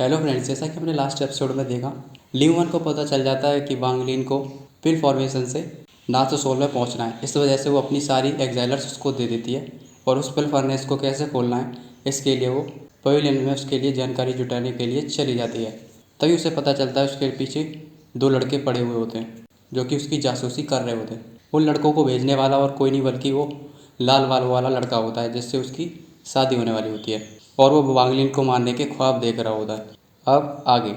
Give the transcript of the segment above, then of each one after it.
Hello friends, जैसा कि हमने लास्ट एपिसोड में देखा, ली वन को पता चल जाता है कि वांग लिन को पिल फॉर्मेशन से नार्थ सोल में पहुंचना है। इस वजह से वो अपनी सारी एक्साइलर्स उसको दे देती है और उस पिल फर्नेस को कैसे खोलना है इसके लिए वो पवेलियन में उसके लिए जानकारी जुटाने के लिए चली जाती है। तभी उसे पता चलता है उसके पीछे दो लड़के पड़े हुए होते हैं जो कि उसकी जासूसी कर रहे होते हैं। उन लड़कों को भेजने वाला और कोई नहीं बल्कि वो लाल बाल वाला लड़का होता है जिससे उसकी शादी होने वाली होती है और वो वांग लिन को मारने के ख्वाब देख रहा होता है। अब आगे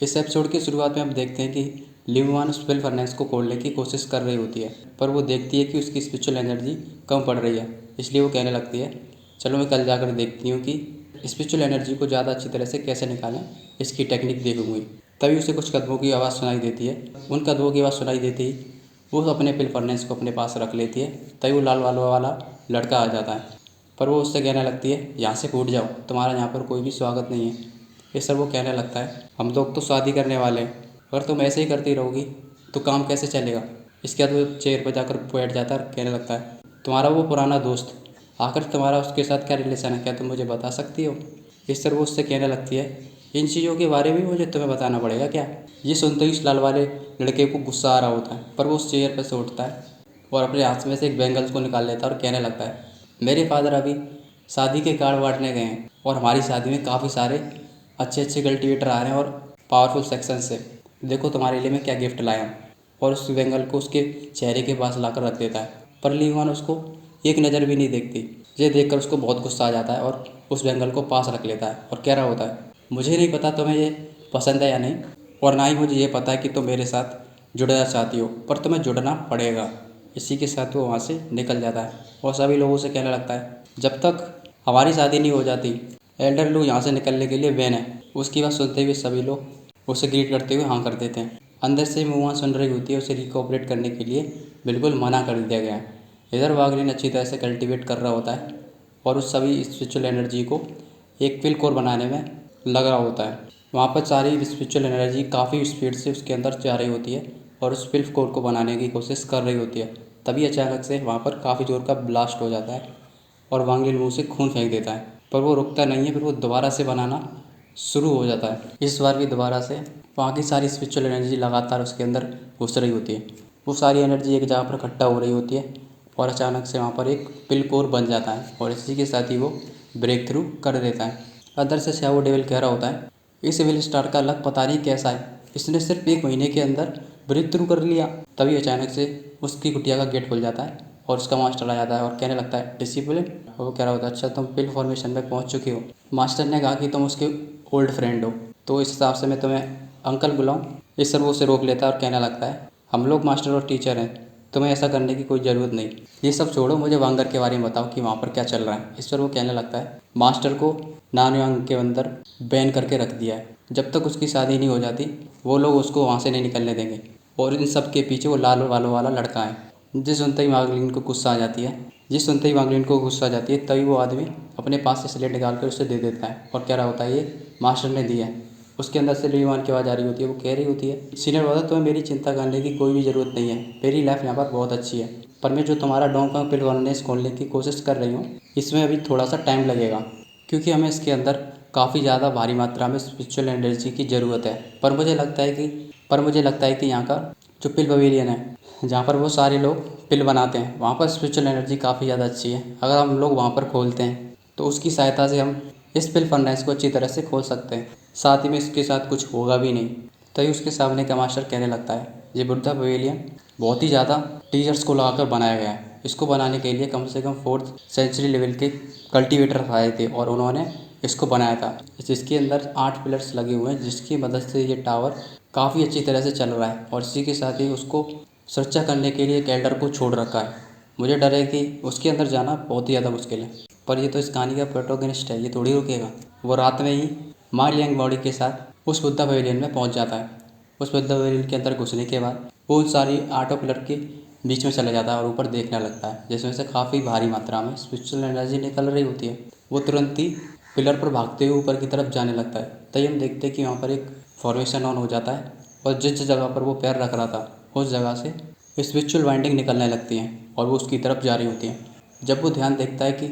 इस एपिसोड की शुरुआत में हम देखते हैं कि लिंगवान स्पिल फर्नेस को खोलने की कोशिश कर रही होती है, पर वो देखती है कि उसकी स्पिरिचुअल एनर्जी कम पड़ रही है। इसलिए वो कहने लगती है, चलो मैं कल जाकर देखती हूँ कि स्पिरिचुअल एनर्जी को ज़्यादा अच्छी तरह से कैसे निकालें, इसकी टेक्निक देखूंगी। तभी उसे कुछ कदमों की आवाज़ सुनाई देती है। उन कदमों की आवाज़ सुनाई देती ही वो अपने पिल फर्नेस को अपने पास रख लेती है। तभी वो लाल वालों वाला लड़का आ जाता है, पर वो उससे कहने लगती है, यहाँ से फूट जाओ, तुम्हारा यहाँ पर कोई भी स्वागत नहीं है। इस पर वो कहने लगता है, हम लोग तो शादी करने वाले हैं, अगर तुम ऐसे ही करती रहोगी तो काम कैसे चलेगा। इसके बाद वो चेयर पर जाकर बैठ जाता है और कहने लगता है, तुम्हारा वो पुराना दोस्त, आखिर तुम्हारा उसके साथ क्या रिलेशन है, क्या तुम मुझे बता सकती हो। इस तरह वो उससे कहने लगती है, इन चीज़ों के बारे में मुझे तुम्हें बताना पड़ेगा क्या। ये सुनते ही इस लाल वाले लड़के को गुस्सा आ रहा होता है, पर वो उस चेयर पर से उठता है और अपने हाथ में से एक बैंगल्स को निकाल लेता है और कहने लगता है, मेरे फादर अभी शादी के कार्ड बांटने गए हैं और हमारी शादी में काफ़ी सारे अच्छे अच्छे कल्टीवेटर आ रहे हैं और पावरफुल सेक्शन से। देखो तुम्हारे लिए मैं क्या गिफ्ट लाया हूँ। और उस बेंगल को उसके चेहरे के पास लाकर रख देता है, पर लीवान उसको एक नज़र भी नहीं देखती। ये देखकर उसको बहुत गुस्सा आ जाता है और उस बेंगल को पास रख लेता है और कह रहा होता है, मुझे नहीं पता तुम्हें ये पसंद है या नहीं, और ना ही मुझे ये पता है कि तुम मेरे साथ जुड़ना चाहती हो, पर तुम्हें जुड़ना पड़ेगा। इसी के साथ वो वहाँ से निकल जाता है और सभी लोगों से कहने लगता है, जब तक हमारी शादी नहीं हो जाती एल्डर लू यहाँ से निकलने के लिए बैन है। उसकी बात सुनते हुए सभी लोग उसे ग्रीट करते हुए हाँ कर देते हैं। अंदर से मुआ सुन रही होती है, उसे रिकोऑपरेट करने के लिए बिल्कुल मना कर दिया गया है। इधर वागलिन अच्छी तरह से कल्टीवेट कर रहा होता है और उस सभी स्पिरिचुअल एनर्जी को एक पिल कोर बनाने में लग रहा होता है। वहाँ पर सारी स्पिरिचुअल एनर्जी काफ़ी स्पीड से उसके अंदर जा रही होती है और उस पिल कोर को बनाने की कोशिश कर रही होती है। तभी अचानक से वहाँ पर काफ़ी जोर का ब्लास्ट हो जाता है और वांग लिन मुँह से खून फेंक देता है, पर वो रुकता नहीं है। फिर वो दोबारा से बनाना शुरू हो जाता है। इस बार भी दोबारा से वहाँ की सारी स्पिरिचुअल एनर्जी लगातार उसके अंदर घुस रही होती है। वो सारी एनर्जी एक जगह पर इकट्ठा हो रही होती है और अचानक से वहाँ पर एक पिल कोर बन जाता है और इसी के साथ ही वो ब्रेक थ्रू कर देता है। अंदर से शाओ डेविल कह रहा होता है, इस एविल स्टार का लक पता नहीं कैसा है, इसने सिर्फ 1 महीने के अंदर ब्रेक थ्रू कर लिया। तभी अचानक से उसकी कुटिया का गेट खुल जाता है और उसका मास्टर आ जाता है और कहने लगता है, डिसिप्लिन। और वो कह रहा होता है, अच्छा तुम पिल फॉर्मेशन में पहुंच चुके हो। मास्टर ने कहा कि तुम उसके ओल्ड फ्रेंड हो, तो इस हिसाब से मैं तुम्हें अंकल बुलाऊं। इस पर वो उसे रोक लेता है और कहने लगता है, हम लोग मास्टर और टीचर हैं, तुम्हें ऐसा करने की कोई ज़रूरत नहीं। ये सब छोड़ो, मुझे वांगर के बारे में बताओ कि वहाँ पर क्या चल रहा है। इस पर वो कहने लगता है, मास्टर को नानयांग के अंदर बैन करके रख दिया है, जब तक उसकी शादी नहीं हो जाती वो लोग उसको वहाँ से नहीं निकलने देंगे। और इन सब के पीछे वो लाल वालों वाला लड़का है। जिस सुनते ही वांगलिन को गुस्सा आ जाती है तभी वो आदमी अपने पास से स्लेट निकाल कर उसे दे देता है और कह रहा होता है, ये मास्टर ने दिया है। उसके अंदर से लीवान की आवाज़ आ रही होती है, वो कह रही होती है, सीनियर ब्रदर तुम्हें मेरी चिंता करने की कोई भी ज़रूरत नहीं है, मेरी लाइफ यहाँ पर बहुत अच्छी है, पर मैं जो तुम्हारा डोंग का पिल वर्नेस खोलने की कोशिश कर रही हूँ इसमें अभी थोड़ा सा टाइम लगेगा, क्योंकि हमें इसके अंदर काफ़ी ज़्यादा भारी मात्रा में स्पिरिचुअल एनर्जी की ज़रूरत है। पर मुझे लगता है कि यहाँ का जो पिल पवेलियन है, जहाँ पर वो सारे लोग पिल बनाते हैं, वहाँ पर स्पिरिचुअल एनर्जी काफ़ी ज़्यादा अच्छी है। अगर हम लोग वहाँ पर खोलते हैं तो उसकी सहायता से हम इस पिल फर्नेस को अच्छी तरह से खोल सकते हैं, साथ ही में इसके साथ कुछ होगा भी नहीं। तभी उसके सामने का मास्टर कहने लगता है, ये बुद्धा पवेलियन बहुत ही ज़्यादा टीचर्स को लगाकर बनाया गया है, इसको बनाने के लिए कम से कम 4th सेंचुरी लेवल के कल्टीवेटर आए थे और उन्होंने इसको बनाया था। जिसके अंदर 8 पिलर्स लगे हुए हैं, जिसकी मदद से ये टावर काफ़ी अच्छी तरह से चल रहा है और इसी के साथ ही उसको सुरक्षा करने के लिए एक एल्डर को छोड़ रखा है। मुझे डर है कि उसके अंदर जाना बहुत ही ज़्यादा मुश्किल है, पर ये तो इस कहानी का प्रोटोगनिस्ट है, ये थोड़ी रुकेगा। वो रात में ही मा लियांग बॉडी के साथ उस बुद्धा पवेलियन में पहुंच जाता है। उस बुद्धा पवेलियन के अंदर घुसने के बाद वो उन सारी 8 पिलर के बीच में चला जाता है और ऊपर देखने लगता है, जिसमें से काफ़ी भारी मात्रा में स्पिरिचुअल एनर्जी निकल रही होती है। वो तुरंत ही पिलर पर भागते हुए ऊपर की तरफ जाने लगता है। तभी हम देखते हैं कि वहाँ पर एक फॉर्मेशन ऑन हो जाता है और जिस जगह पर वो पैर रख रहा था उस जगह से स्पिरिचुअल बाइंडिंग निकलने लगती हैं और वो उसकी तरफ जा रही होती हैं। जब वो ध्यान देखता है कि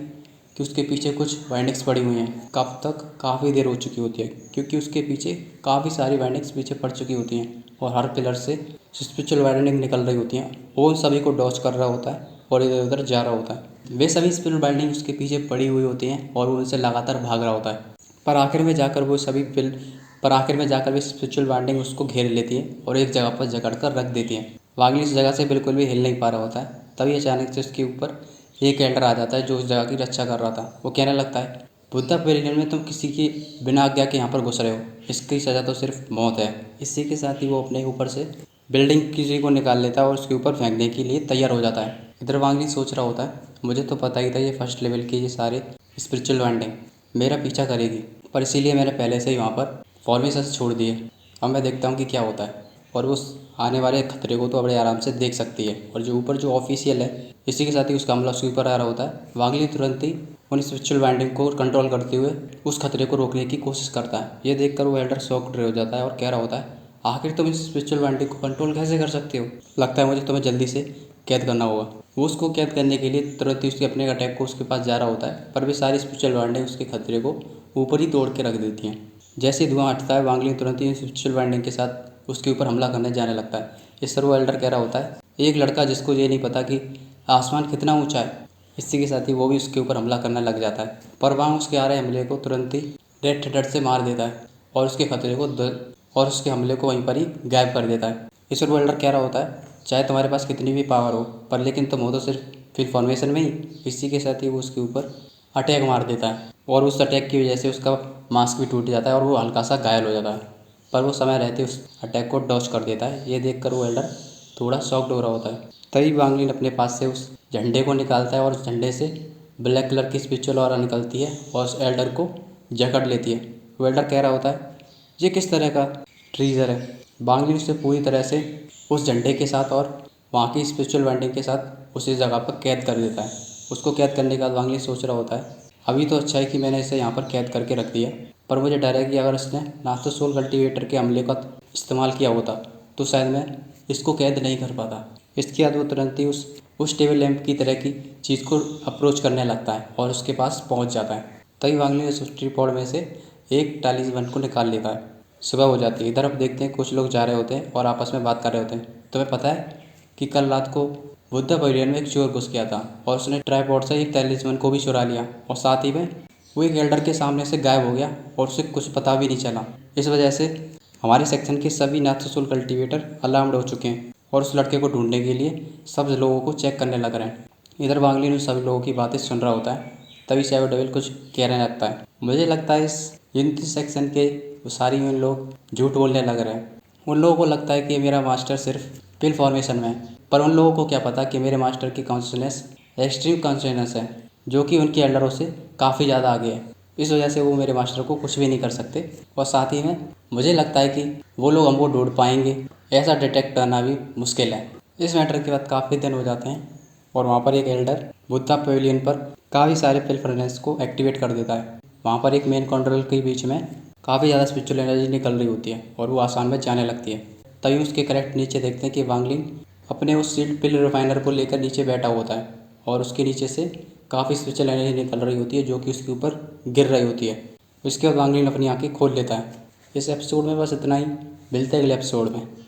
कि उसके पीछे कुछ वाइंडिंग्स पड़ी हुई हैं। कब तक? काफ़ी देर हो चुकी होती है, क्योंकि उसके पीछे काफ़ी सारी वाइंडिंग्स पीछे पड़ चुकी होती हैं और हर पिलर से स्पिरिचुअल वाइंडिंग निकल रही होती हैं। वो उन सभी को डॉच कर रहा होता है और इधर उधर जा रहा होता है। वे सभी स्पिरिचुअल वाइंडिंग उसके पीछे पड़ी हुई होती हैं और वो उनसे लगातार भाग रहा होता है। पर आखिर में जाकर वो स्पिरिचुअल वाइंडिंग उसको घेर लेती है और एक जगह पर जकड़ कर रख देती है। वांगली उस जगह से बिल्कुल भी हिल नहीं पा रहा होता है। तभी अचानक से उसके ऊपर एक एल्डर आ जाता है जो उस जगह की रक्षा कर रहा था। वो कहने लगता है, बुद्धा पेविलियन में तुम किसी की बिना आज्ञा के यहाँ पर घुस रहे हो, इसकी सज़ा तो सिर्फ मौत है। इसी के साथ ही वो अपने ऊपर से बिल्डिंग किसी को निकाल लेता है और उसके ऊपर फेंकने के लिए तैयार हो जाता है। इधर वांगली सोच रहा होता है, मुझे तो पता ही था ये फर्स्ट लेवल के ये सारे स्पिरिचुअल वाइंडिंग मेरा पीछा करेगी, पर इसीलिए मैंने पहले से ही वहाँ पर फॉर्मेशन छोड़ दिए। अब मैं देखता हूँ कि क्या होता है। और उस आने वाले खतरे को तो बड़े आराम से देख सकती है। और जो ऊपर जो ऑफिशियल है, इसी के साथ ही उसका हमला उसके ऊपर आ रहा होता है। वांगली तुरंत ही उन स्पिरिचुअल वाइंडिंग को कंट्रोल करते हुए उस खतरे को रोकने की कोशिश करता है। ये देखकर वो एल्डर शॉक्ड हो जाता है और कह रहा होता है, आखिर तुम इस स्पिरिचुअल वाइंडिंग को कंट्रोल कैसे कर सकते हो? लगता है मुझे तुम्हें जल्दी से कैद करना होगा। वो उसको कैद करने के लिए तुरंत ही उसके अपने अटैक को उसके पास जा रहा होता है, पर भी सारी स्पिरिचुअल वाइंडिंग उसके खतरे को ऊपर ही तोड़ के रख देती हैं। जैसे ही धुआं हटता है, वांगली तुरंत ही स्पिरिचुअल वाइंडिंग के साथ उसके ऊपर हमला करने जाने लगता है। इस पर वो एल्डर कह रहा होता है, एक लड़का जिसको ये नहीं पता कि आसमान कितना ऊंचा है। इसी के साथ ही वो भी उसके ऊपर हमला करने लग जाता है, पर वांग उसके आ रहे हमले को तुरंत ही रेड थ्रेडर से मार देता है और उसके हमले को वहीं पर ही गायब कर देता है। इस पर वो एल्डर कह रहा होता है, चाहे तुम्हारे पास कितनी भी पावर हो, पर लेकिन तुम हो तो सिर्फ फिल फॉर्मेशन में ही। इसी के साथ ही वो उसके ऊपर अटैक मार देता है और उस अटैक की वजह से उसका मास्क भी टूट जाता है और वो हल्का सा घायल हो जाता है, पर वो समय रहते उस अटैक को डॉच कर देता है। ये देखकर वो एल्डर थोड़ा शॉक्ड हो रहा होता है। तभी वांगलिन अपने पास से उस झंडे को निकालता है और उस झंडे से ब्लैक कलर की स्पिरिचुअल ऑरा निकलती है और उस एल्डर को जकड़ लेती है। वो एल्डर कह रहा होता है, ये किस तरह का ट्रीजर है? वांगलिन उसे पूरी तरह से उस झंडे के साथ और वहाँ की स्पिरिचुअल वाइंडिंग के साथ उसी जगह पर कैद कर देता है। उसको कैद करने के बाद वांगलिन सोच रहा होता है, अभी तो अच्छा है कि मैंने इसे यहाँ पर कैद करके रख दिया, पर मुझे डर है कि अगर इसने नाथो सोल कल्टीवेटर के हमले का इस्तेमाल किया होता तो शायद मैं इसको कैद नहीं कर पाता। इसके बाद वो तुरंत ही उस टेबल लैंप की तरह की चीज़ को अप्रोच करने लगता है और उसके पास पहुंच जाता है। तभी वांगली उस ट्रीपॉड में से एक टालिस्मन को निकाल लेता है। सुबह हो जाती है। इधर अब देखते हैं कुछ लोग जा रहे होते हैं और आपस में बात कर रहे होते हैं। तुम्हें पता है कि कल रात को बुद्धा पेविलियन में एक चोर घुस गया था और उसने ट्राइपॉड से एक टालिस्मन को भी चुरा लिया और साथ ही में वो एक एल्डर के सामने से गायब हो गया और उसे कुछ पता भी नहीं चला। इस वजह से हमारे सेक्शन के सभी नाथो सोल कल्टीवेटर अलार्म्ड हो चुके हैं और उस लड़के को ढूंढने के लिए सब लोगों को चेक करने लग रहे हैं। इधर वांगलिन सभी लोगों की बातें सुन रहा होता है। तभी शैडो डेविल कुछ कहने लगता है, मुझे लगता है इस यूनिटी सेक्शन के सारी में लोग झूठ बोलने लग रहे हैं। उन लोगों को लगता है कि मेरा मास्टर सिर्फ पिल फॉर्मेशन में है, पर उन लोगों को क्या पता कि मेरे मास्टर की कॉन्शियसनेस एक्सट्रीम कॉन्शियसनेस है, जो कि उनके एल्डरों से काफ़ी ज़्यादा आगे है। इस वजह से वो मेरे मास्टर को कुछ भी नहीं कर सकते और साथ ही में मुझे लगता है कि वो लोग हमको ढूंढ पाएंगे, ऐसा डिटेक्ट करना भी मुश्किल है। इस मैटर के बाद काफ़ी दिन हो जाते हैं और वहाँ पर एक एल्डर बुद्धा पेविलियन पर काफ़ी सारे पिल फर्नेस को एक्टिवेट कर देता है। वहाँ पर एक मेन कंट्रोल के बीच में काफ़ी ज़्यादा स्पिरिचुअल एनर्जी निकल रही होती है और वो आसान में जाने लगती है। तभी उसके करेक्ट नीचे देखते हैं कि वांगलिन अपने उस सील्ड पिल रिफाइनर को लेकर नीचे बैठा होता है और उसके नीचे से काफ़ी स्पिरिचुअल एनर्जी निकल रही होती है जो कि उसके ऊपर गिर रही होती है। उसके बाद वांगलिन अपनी आंखें खोल लेता है। इस एपिसोड में बस इतना ही। मिलते हैं अगले एपिसोड में।